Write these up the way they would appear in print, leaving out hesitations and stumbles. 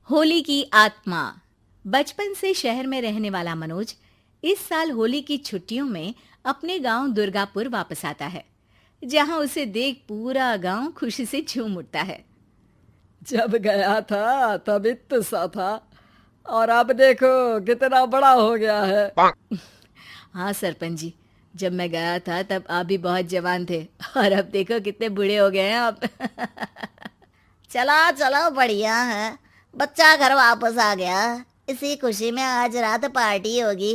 होली की आत्मा। बचपन से शहर में रहने वाला मनोज इस साल होली की छुट्टियों में अपने गांव दुर्गापुर वापस आता है, जहां उसे देख पूरा गांव खुशी से झूम उठता है। जब गया था तब इतना सा था और अब देखो कितना बड़ा हो गया है। हाँ सरपंच जी, जब मैं गया था तब आप भी बहुत जवान थे और अब देखो कितने बूढ़े हो गए हैं आप। चलो चलो बढ़िया है। बच्चा घर वापस आ गया। इसी खुशी में आज रात पार्टी होगी।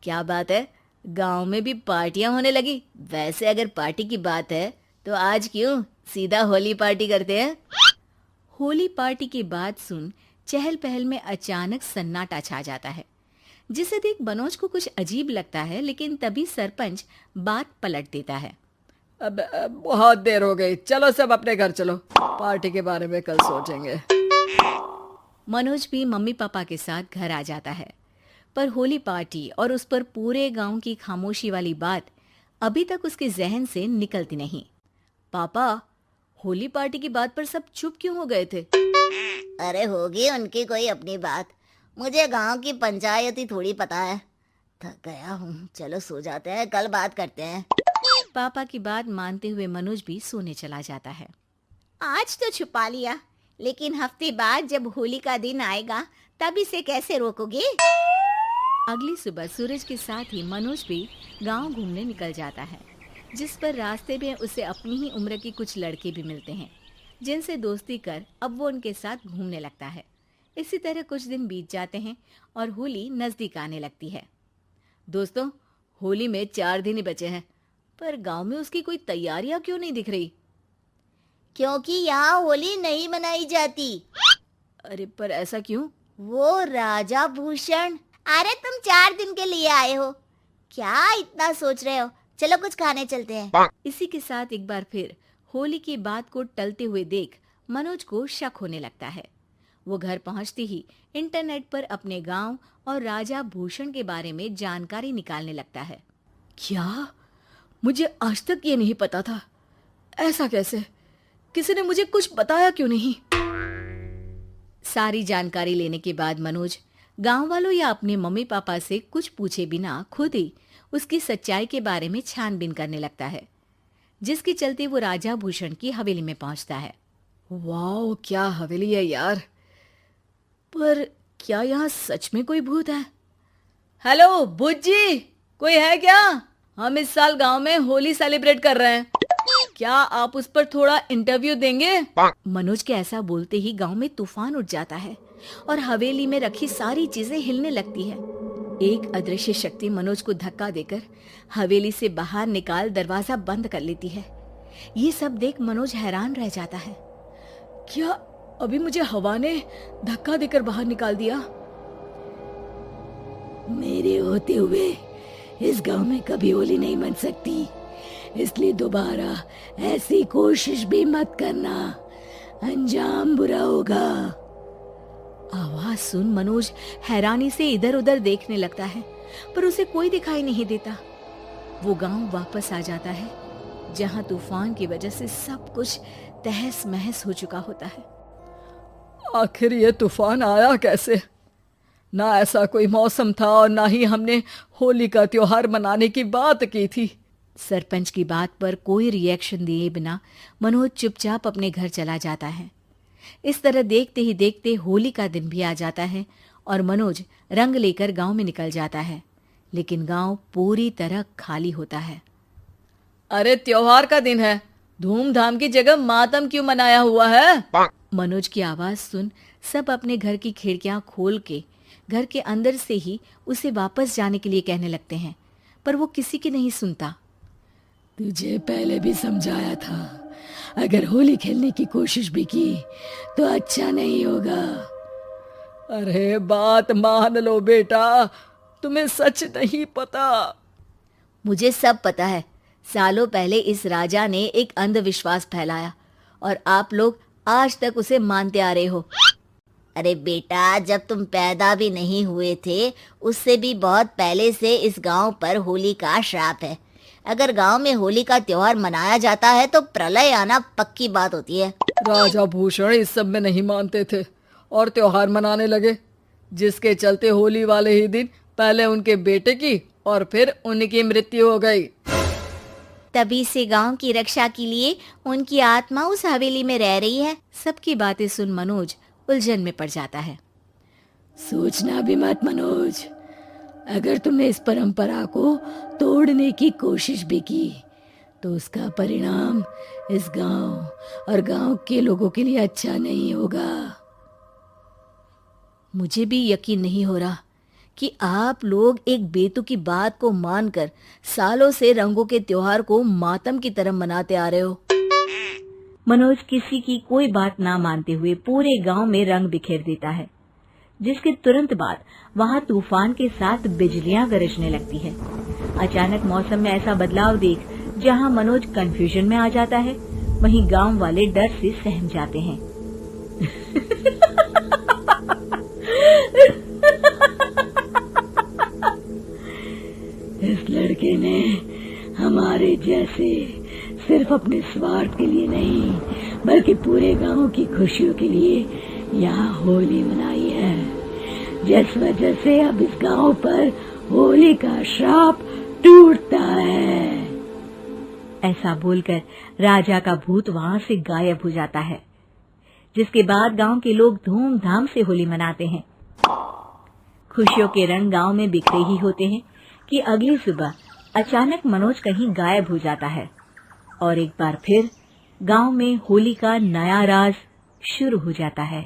क्या बात है, गांव में भी पार्टियां होने लगी। वैसे अगर पार्टी की बात है तो आज क्यों सीधा होली पार्टी करते हैं। होली पार्टी की बात सुन चहल पहल में अचानक सन्नाटा छा जाता है, जिसे देख मनोज को कुछ अजीब लगता है। लेकिन तभी सरपंच बात पलट देता है। अब बहुत देर हो गई, चलो सब अपने घर चलो, पार्टी के बारे में कल सोचेंगे। मनोज भी मम्मी पापा के साथ घर आ जाता है, पर होली पार्टी और उस पर पूरे गांव की खामोशी वाली बात अभी तक उसके जहन से निकलती नहीं। पापा, होली पार्टी की बात पर सब चुप क्यों हो गए थे? अरे होगी उनकी कोई अपनी बात। मुझे गांव की पंचायती थोड़ी पता है। थक गया हूँ, चलो सो जाते हैं, कल बात करते हैं। पापा की बात मानते हुए मनोज भी सोने चला जाता है। आज तो छुपा लिया, लेकिन हफ्ते बाद जब होली का दिन आएगा तब इसे कैसे रोकोगे? अगली सुबह सूरज के साथ ही मनोज भी गांव घूमने निकल जाता है, जिस पर रास्ते में उसे अपनी ही उम्र के कुछ लड़के भी मिलते हैं, जिनसे दोस्ती कर अब वो उनके साथ घूमने लगता है। इसी तरह कुछ दिन बीत जाते हैं और होली नजदीक आने लगती है। दोस्तों, होली में 4 दिन ही बचे हैं, पर गांव में उसकी कोई तैयारियां क्यों नहीं दिख रही? क्योंकि यहाँ होली नहीं मनाई जाती। अरे पर ऐसा क्यों? वो राजा भूषण। अरे तुम 4 दिन के लिए आए हो, क्या इतना सोच रहे हो? चलो कुछ खाने चलते हैं। इसी के साथ एक बार फिर होली की बात को टलते हुए देख मनोज को शक होने लगता है। वो घर पहुंचते ही इंटरनेट पर अपने गांव और राजा भूषण के बारे में जानकारी निकालने लगता है। क्या? मुझे आज तक ये नहीं पता था। ऐसा कैसे? किसी ने मुझे कुछ बताया क्यों नहीं? सारी जानकारी लेने के बाद मनोज गांव वालों या अपने मम्मी पापा से कुछ पूछे बिना खुद ही उसकी सच्चाई के बारे में छानबीन करने लगता है, जिसके चलते वो राजा भूषण की हवेली में पहुंचता है। वाह, क्या हवेली है यार। पर क्या यहाँ सच में कोई भूत है? हेलो भूत जी, कोई है क्या? हम इस साल गांव में होली सेलिब्रेट कर रहे हैं, क्या आप उस पर थोड़ा इंटरव्यू देंगे? मनोज के ऐसा बोलते ही गांव में तूफान उठ जाता है और हवेली में रखी सारी चीजें हिलने लगती है। एक अदृश्य शक्ति मनोज को धक्का देकर हवेली से बाहर निकाल दरवाजा बंद कर लेती है। ये सब देख मनोज हैरान रह जाता है। क्या अभी मुझे हवा ने धक्का देकर बाहर निकाल दिया? मेरे होते हुए इस गांव में कभी होली नहीं मन सकती, इसलिए दोबारा ऐसी कोशिश भी मत करना, अंजाम बुरा होगा। आवाज सुन मनोज हैरानी से इधर उधर देखने लगता है, पर उसे कोई दिखाई नहीं देता। वो गांव वापस आ जाता है, जहां तूफान की वजह से सब कुछ तहस महस हो चुका होता है। आखिर ये तूफान आया कैसे? ना ऐसा कोई मौसम था और ना ही हमने होली का त्योहार मनाने की बात की थी। सरपंच की बात पर कोई रिएक्शन दिए बिना मनोज चुपचाप अपने घर चला जाता है। इस तरह देखते ही देखते होली का दिन भी आ जाता है और मनोज रंग लेकर गांव में निकल जाता है, लेकिन गांव पूरी तरह खाली होता है। अरे त्योहार का दिन है, धूमधाम की जगह मातम क्यों मनाया हुआ है? मनोज की आवाज सुन सब अपने घर की खिड़कियां खोल के घर के अंदर से ही उसे वापस जाने के लिए कहने लगते हैं, पर वो किसी की नहीं सुनता। तुझे पहले भी समझाया था, अगर होली खेलने की कोशिश भी की तो अच्छा नहीं होगा। अरे बात मान लो बेटा, तुम्हें सच नहीं पता। मुझे सब पता है। सालों पहले इस राजा ने एक अंधविश्वास फैलाया और आप लोग आज तक उसे मानते आ रहे हो। अरे बेटा, जब तुम पैदा भी नहीं हुए थे उससे भी बहुत पहले से इस गांव पर होली का श्राप है। अगर गांव में होली का त्योहार मनाया जाता है तो प्रलय आना पक्की बात होती है। राजा भूषण इस सब में नहीं मानते थे और त्योहार मनाने लगे, जिसके चलते होली वाले ही दिन पहले उनके बेटे की और फिर उनकी मृत्यु हो गई। तभी से गांव की रक्षा के लिए उनकी आत्मा उस हवेली में रह रही है। सबकी बातें सुन मनोज उलझन में पड़ जाता है। सोचना भी मत मनोज, अगर तुमने इस परंपरा को तोड़ने की कोशिश भी की तो उसका परिणाम इस गांव और गांव के लोगों के लिए अच्छा नहीं होगा। मुझे भी यकीन नहीं हो रहा कि आप लोग एक बेतुकी बात को मानकर सालों से रंगों के त्योहार को मातम की तरह मनाते आ रहे हो। मनोज किसी की कोई बात ना मानते हुए पूरे गांव में रंग बिखेर देता है, जिसके तुरंत बाद वहां तूफान के साथ बिजलियां गरजने लगती है। अचानक मौसम में ऐसा बदलाव देख जहां मनोज कंफ्यूजन में आ जाता है, वहीं गांव वाले डर से सहम जाते हैं। इस लड़के ने हमारे जैसे सिर्फ अपने स्वार्थ के लिए नहीं बल्कि पूरे गांव की खुशियों के लिए यहाँ होली मनाई है, जिस वजह से अब इस गांव पर होली का श्राप टूटता है। ऐसा बोलकर राजा का भूत वहां से गायब हो जाता है, जिसके बाद गांव के लोग धूमधाम से होली मनाते हैं। खुशियों के रंग गांव में बिखरे ही होते हैं कि अगली सुबह अचानक मनोज कहीं गायब हो जाता है और एक बार फिर गांव में होली का नया राज शुरू हो जाता है।